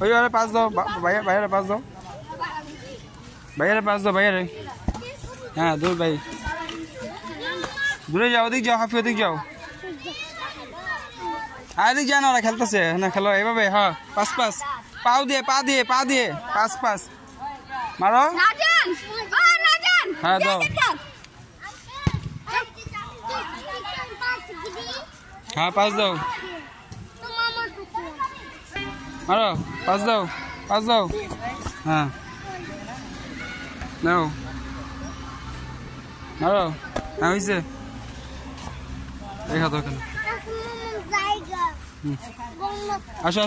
ওই আরে পাস দাও বাইরে পাস দাও বাইরে হ্যাঁ দূর ভাই দূরে যাও ওদিক যাও হাফি ওদিক যাও আরেক জানো ওরা খেলতেছে না খেলো এভাবে হ্যাঁ পাস পা দিয়ে পাস মারো হ্যাঁ দাও হ্যাঁ পাস দাও মারো পাস দাও হ্যাঁ নাও মারো হ্যাঁ হয়েছে দেখা তো ওখানে আসো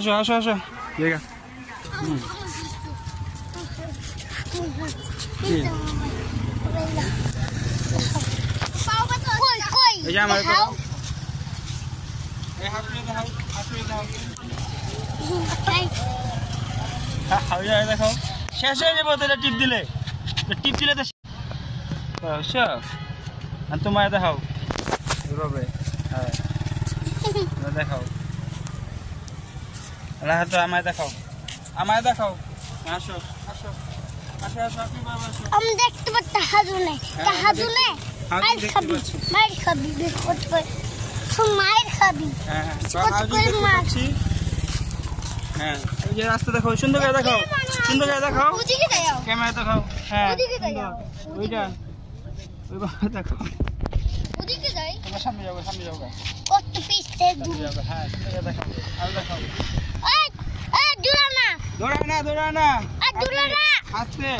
জায়গা দেখো শেষ হয়ে যাবো তো টিপ দিলে তো তোমায় দেখাও এভাবে হ্যাঁ দেখাও তো আমায় দেখাও আসো আমি দেখতে পাচ্ছি হাজুনে মায়ের খাবি হ্যাঁ এই যে রাস্তা দেখো সুন্দর করে দেখাও ক্যামেরা দেখাও হ্যাঁ ওইটা ওইভাবে দেখাও ওদিকে যাই তোমার সামনে যাও কত পিছে হ্যাঁ দেখাও আর দেখাও দৌড়া না আস্তে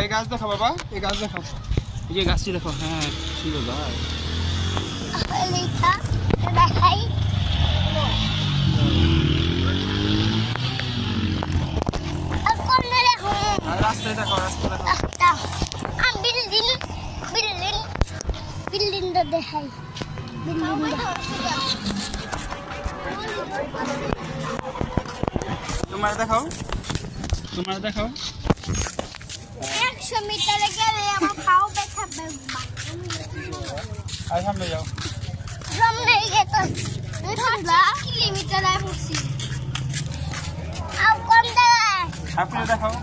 এই গাছ দেখাও বাবা এই যে গাছটি দেখো হ্যাঁ সুন্দর ভাই দেখাই রাস্তায় দেখো বিল্ডিংটা দেখাই তোমার দেখাও 100 মিটারে গেলে আমার পাও ব্যথা আর সামনে যাও সামনে গেতো 2 কিলোমিটার পড়ছি আর কোন জায়গায় আপনি দেখাও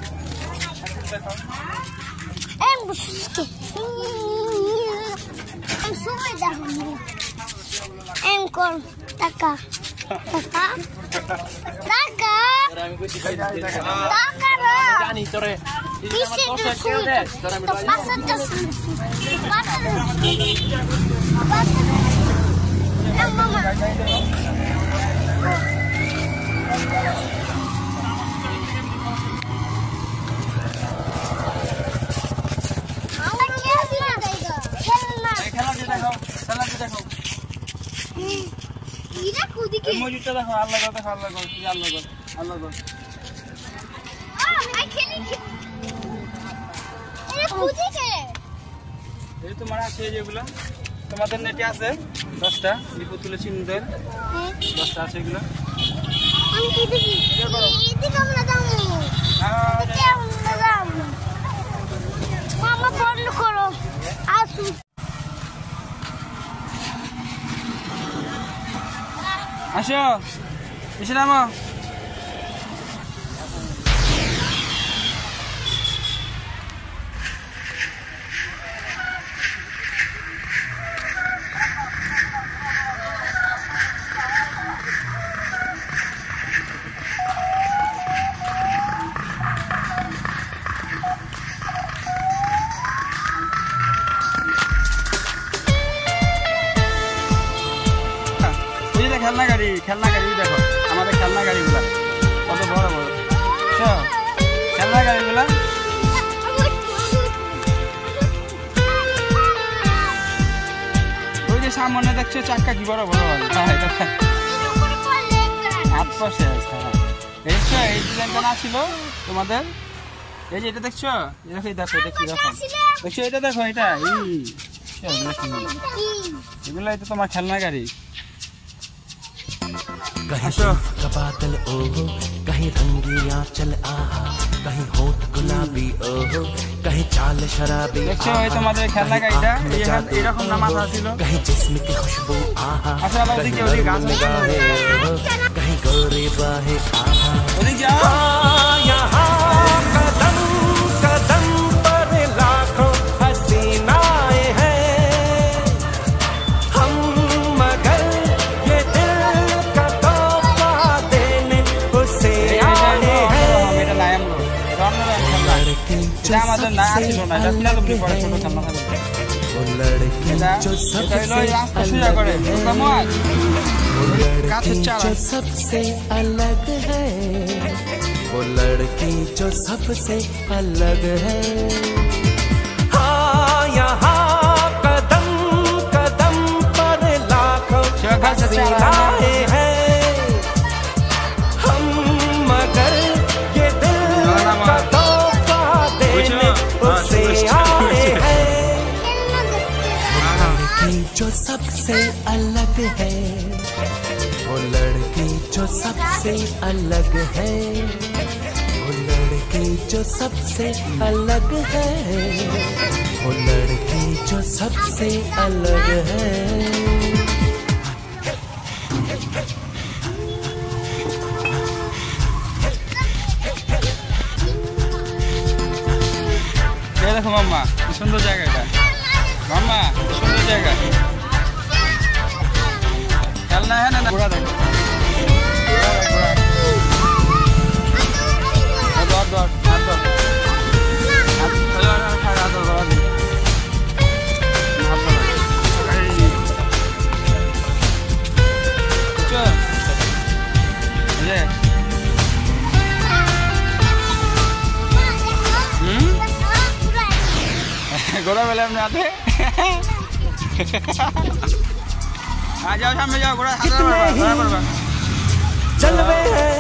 বুঝতে সুবিধা কোন টাকা জানি তোরে মজুরটা দেখো আল্লাহ এই তোমার আছে যেগুলো তোমাদের নেটে আছে 10টা লিপু তুলে চিনদের 10টা আছে এগুলো মামা বন্ধ করো আসুন আসো এসে নামো খেলনা গাড়ি দেখো আমাদের খেলনা গাড়িগুলা কত বড় খেলনা গাড়িগুলা ওই যে সামনে দেখছো চাক্কা কি বড় হাত পাশে দেখছো এই ডিজাইনটা না ছিল তোমাদের এই যে এটা দেখছো দেখো এটা কি রকম দেখছো এটা দেখো এটা এগুলো তো তোমার খেলনা গাড়ি कहीं रंगिया चल आहा, कहीं होठ गुलाबी ओहो, कहीं चाल शराबी দেখছো এই তোমাদের খেলনা গাড়িটা এরকম নামাজ আছিল कहीं जिस्म की खुशबू आहा, আচ্ছা আবার ওদিকে ওদিকে গাছ निगाहें ओहो, कहीं गोरे बाहें आहा। ওদিকে যাও यहाँ कदम कदम पर लाखों हसीनाएं हैं हम, मगर ये दिल का तोहफा देने उसे आए हैं। এটা নাই আমলো রান্নার খেলনা लड़की जो এটা আমাদের না सबसे ছিল না এটা কিনা তুমি পরে ছোট খেলনা থাকবে वो लड़की এটা जो এটা হলো सबसे আস্তে সুজা করে বুঝলাম আজ গাছের চারা जो सबसे अलग है, वो लड़की जो सबसे अलग है। हाँ यहाँ कदम कदम पर लाखों हसीनाएं हैं हम, मगर ये दिल का तोहफा देने उसे आए हैं। लड़की जो सबसे अलग है, वो लड़की जो सबसे अलग है, वो लड़की जो सबसे अलग है, वो लड़की जो सबसे अलग है। এই দেখো মাম্মা কি সুন্দর জায়গা এটা মাম্মা কি সুন্দর জায়গা খেলনা হ্যাঁ না ঘোড়া দেখো ঘোড়া দেখ, ঘোড়া দর দর হাত দর হাত দর ঘোড়া দিই হাত দর চল এই घोड़ा वाले हमने आते आ जाओ सामने जाओ घोड़ा जलवे हैं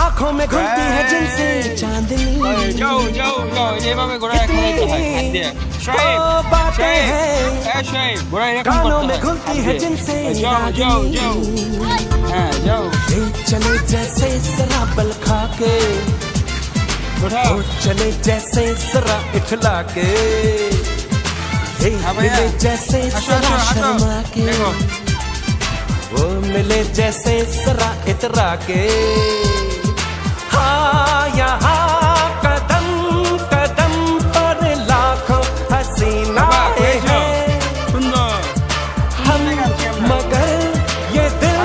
आंखों में घुलती है जिनसे चांदनी, जाओ जाओ जाओ ये बाबे घोड़ा रखने तो है दिया शाइब शाइब घोड़ा ये कम कानों में करता घुलती है जिनसे जाओ जाओ जाओ हां जाओ ये चले जैसे शराबल खा के, उठाओ वो चले जैसे सरा इठला के, हाँ भैया। मिले जैसे सरा शर्मा के, देखो वो मिले जैसे सरा इतरा के। हाँ यहाँ कदम कदम पर लाखों हसीनाएं हैं सुंदर हम, मगर ये दिल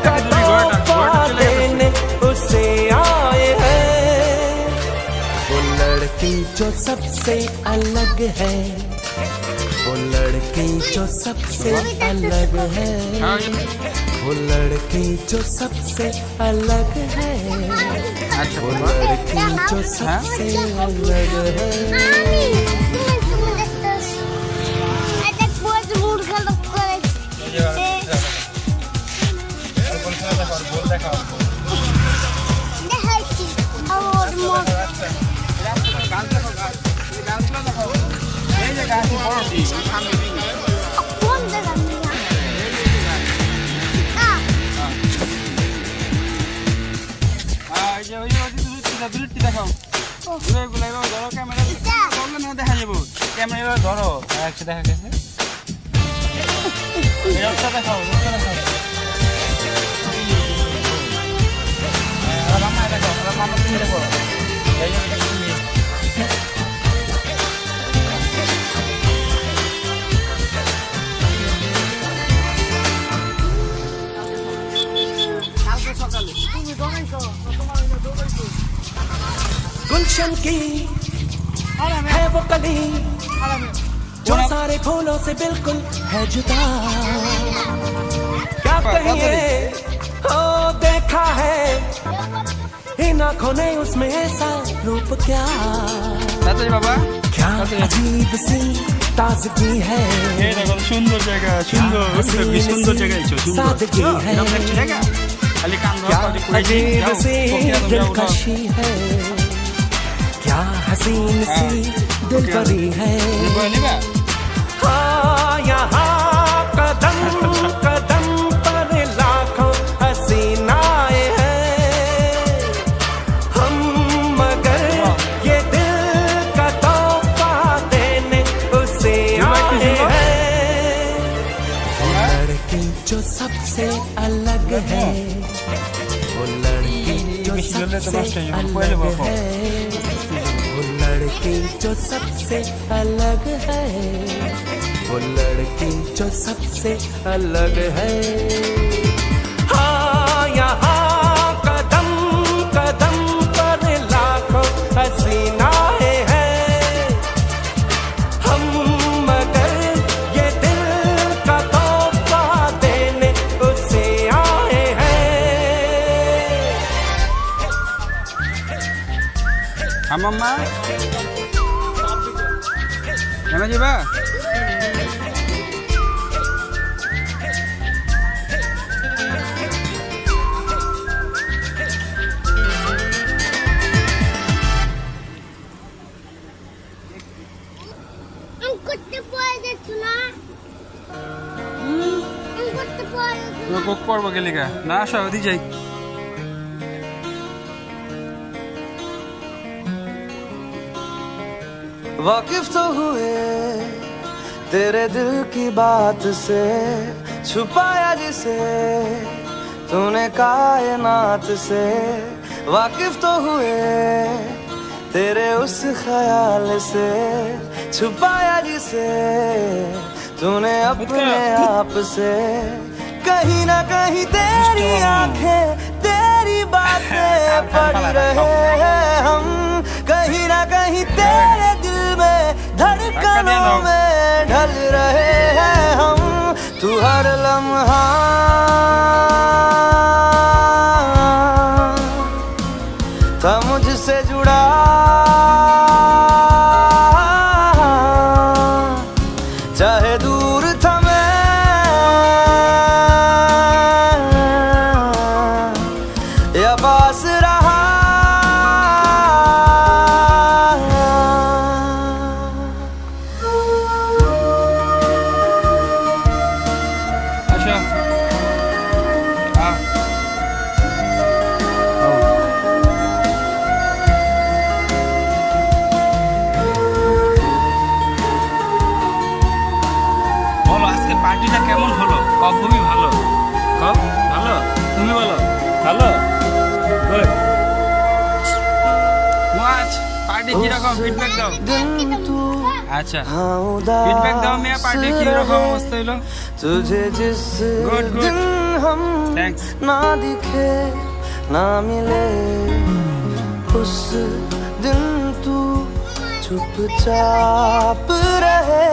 का तोहफा देने उसे आए हैं। वो लड़की जो सबसे अलग है, वो लड़की जो सबसे अलग है, वो लड़की जो सबसे अलग है, वो लड़की जो सबसे अलग है। ক্যামেরা ধরো একসাথে দেখা গেছে দেখাও মামা দেখো মামা তুমি দেখো गुलशन की है वो कली जो सारे फूलों से बिल्कुल है जुदा, क्या कहिए ओ देखा है इन आँखों ने उसमें ऐसा रूप क्या, बाबा क्या अजीब सी ताजगी है, सुंदर जगह सुंदर सुंदर जगह सादगी है, क्या अजीब सी दिलकशी है, क्या हसीन सी दिलबरी है। हाँ यहाँ कदम कदम पर लाखों हसीनाएं हैं বেশি জ্বললে তো নষ্ট হয়ে যাবে, পড়ে যাবো এখন। वो लड़की जो सबसे अलग है, वो लड़की जो सबसे अलग है। हाँ यहाँ कदम कदम पर लाखों हसीनाएं हैं हम, मगर ये दिल का तोहफा देने उसे आए हैं। हाँ मम्मा एमे जीवा हम कुत्ते पाए दे सुना हम कुत्ते पाए তুমি কোক পড়বো গেলিগা না আসো ওদি যাই। वाकिफ तो हुए तेरे दिल की बात से, छुपाया जिसे तूने कायनात से। वाकिफ तो हुए तेरे उस ख्याल से, छुपाया जिसे तूने अपने आप से। कहीं ना कहीं तेरी आंखें तेरी बातें पढ़ रहे हैं हम, कहीं ना कहीं तेरे दिल में धड़कनों में ढल रहे हैं हम। तू हर लम्हा था मुझसे जुड़ा, चाहे दूर था मैं या पास रहा। আসো বলো আজকে পার্টিটা কেমন হলো? খুবই ভালো। কব ভালো, তুমি বলো ভালো। গুড ওয়াচ পার্টি কি রকম ফিডব্যাক দাও। আচ্ছা ফিডব্যাক দাও মিয়া, পার্টি কি রকম অবস্থা হলো? तुझे जिस Good, good. दिन हम Thanks. ना दिखे ना मिले, उस दिन तू चुपचाप रहे।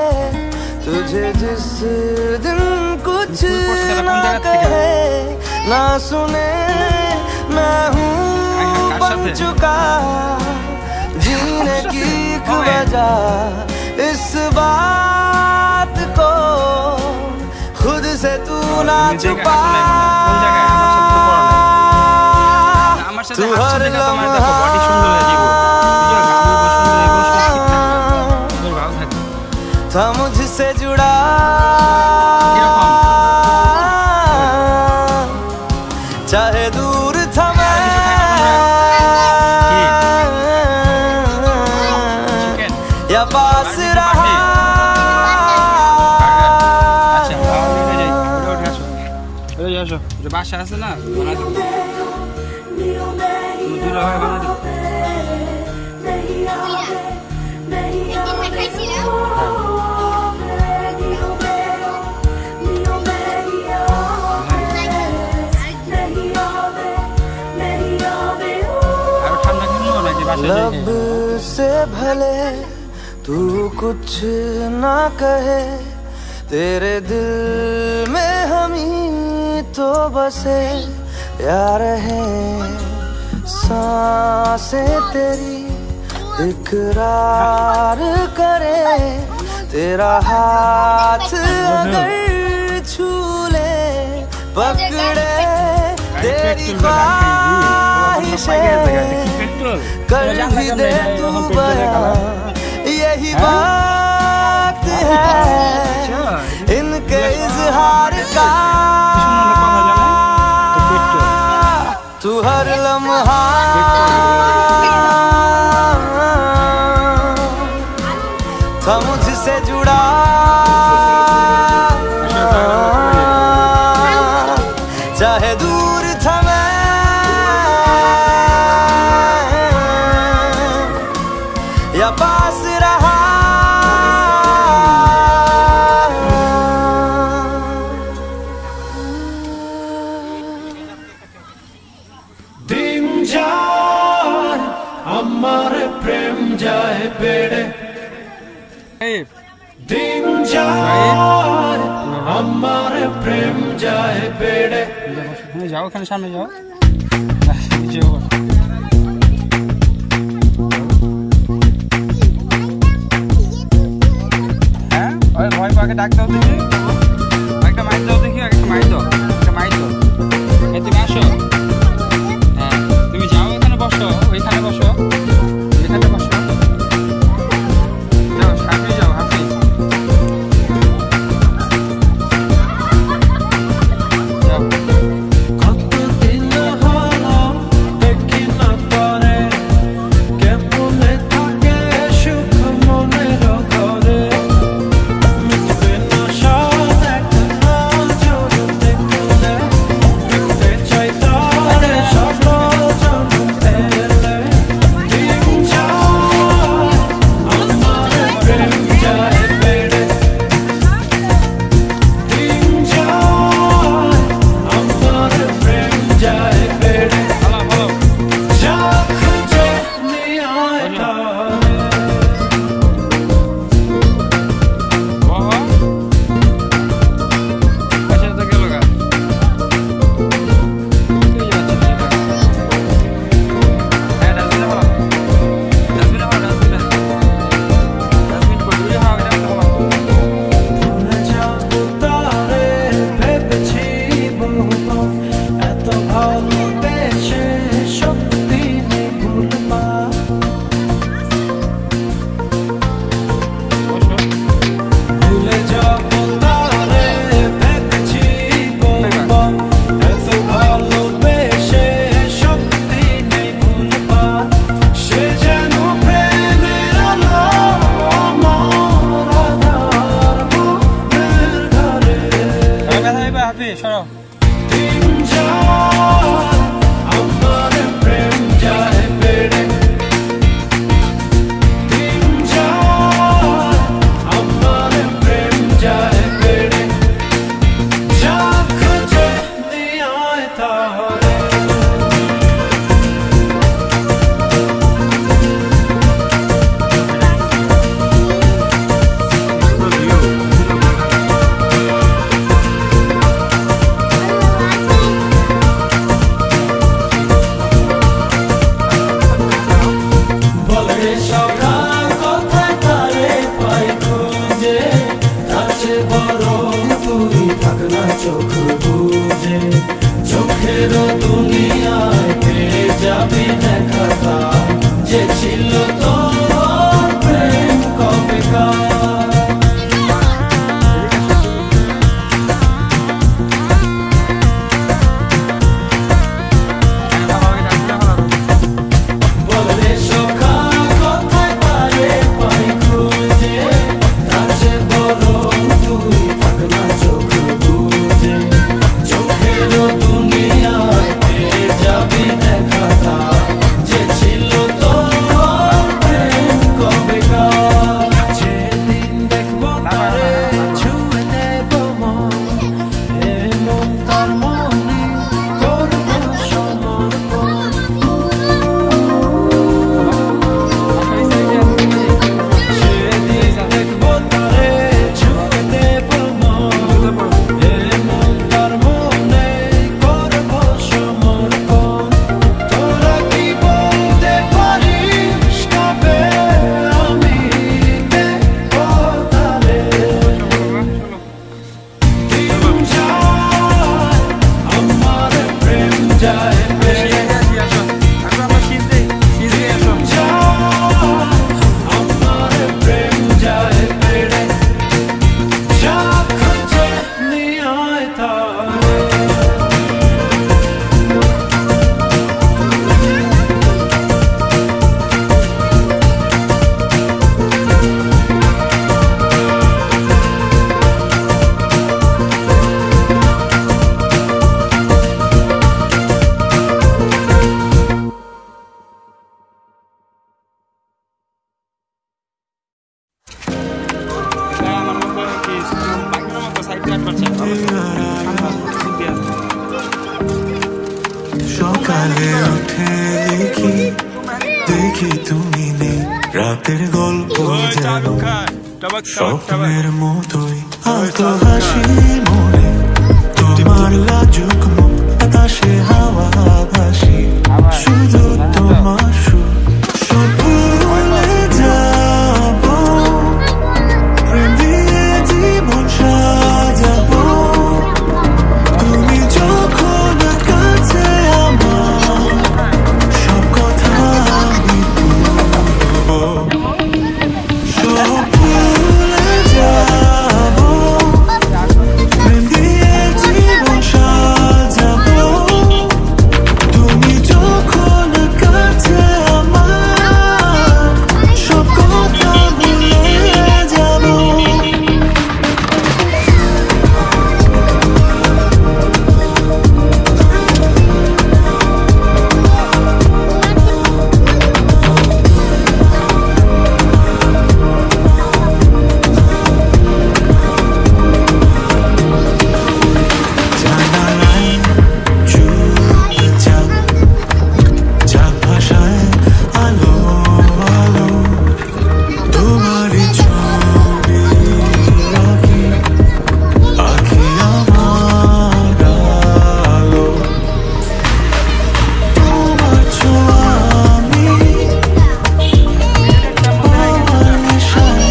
तुझे जिस दिन कुछ ना कहे ना सुने, मैं हूँ बन चुका जीने की वजह। इस बात को खुद से तू ना छुपा, तू हर लम्हा था मुझसे जुड़ा, चाहे दूर था मैं या पास रहा। বাসা আছে না বানা দিব, দূর হয় বানা দিব। আর ঠান্ডা কিনলো নাকি বাসা लब से भले तू कुछ ना कहे, तेरे दिल में हम ही तो बसे यार हैं। सांसें तेरी इकरार करे, तेरा हाथ अगर छू ले पकड़े, तेरी ख्वाहिशें कर भी दे तू बयां। यही बात है इनके इजहार का, तू हर लम्हा था मुझसे जुड़ा, चाहे दूर था मैं আমার প্রেম যায় বেড়ে এই দিন যায় আমার প্রেম যায় বেড়ে যাও ওখানে সামনে যাও হ্যাঁ ওই ভয় পাকে ডাক দাও দেখি একটা মাইক দাও দেখি একটা মাইক দাও এই তুমি আসো হ্যাঁ তুমি যাও এখানে বসো ওইখানে বসো এখানে বসো যাও সামনে যাও হাফি যাও কতদিন হলো দেখি না পরে কেমনে থাকে সুখ মনের ঘরে মিটবে না সব এক নজর দেখলে মিটতে চাই তারে সব নজর এলে দিন যায় আমার প্রেম যায় বেড়ে দিন যায় আমার প্রেম যায় বেড়ে ভালো ভালো যা খুঁজে নিয়ে আয় তারে বাবা আচ্ছা তো গেল গা হ্যাঁ ডাস্টবিনে ভালো ডাস্টবিন করবি হ্যাঁ এটা ভালো ভুলে যাবো তারে ভেবেছি বহুবার এত ভালোবেসে সত্যি নেই ভুলবার বসো ভুলে যাবো তারে ভেবেছি বহুবার এত ভালোবেসে সত্যি নেই ভুলবার সে যেন প্রেমের আলো আমার আধার মনের ঘরে ব্যথা পাইবা হাফি সরো দিন যায় আমার প্রেম যায় বেড়ে দিন যায় আমার প্রেম যায় বেড়ে যা খুঁজে নিয়ে আয় তারে রাতের গল্প যেন টবাক স্বপ্নের মতোই আলতো হাসি মনে তোমার লাজুক মুখ বাতাসে হাওয়া ভাসি শুধু তোমার সুর সব ভুলে যাবো প্রেম দিয়ে জীবন সাজাবো তুমি যখন কাছে আমার সব কথা আমি বলবো সব ভুলে যাবো প্রেম দিয়ে জীবন সাজাবো তুমি যখন কাছে আমার সব কথা ভুলে যাবো জানালায় চুপচাপ চাপ ভাষায় আলো আলো তোমারই ছবি আঁকি আঁকি আমার আলো তোমার ছোঁয়া আমি আমার নেশায়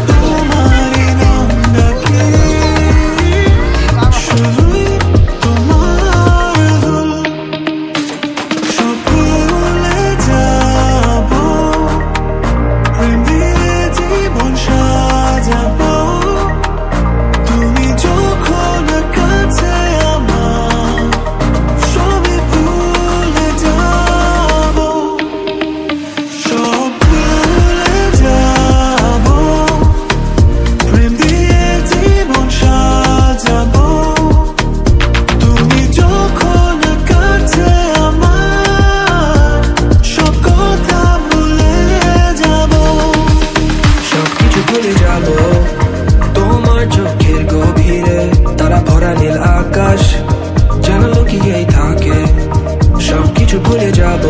তোমারই নাম ডাকি শুধুই তোমার দুল সব ভুলে যাবো প্রেম দিয়ে জীবন সাজাবো তুমি যখন কাছে আমার সবই ভুলে যাবো সব ভুলে যাবো প্রেম দিয়ে জীবন সাজাবো তুমি যখন কাছে আমার সব কথা ভুলে যাবো সবকিছু ভুলে যাব তোমার চোখের গভীরে তারা ভরা নীল আকাশ যেন লুকিয়েই থাকে সবকিছু ভুলে যাব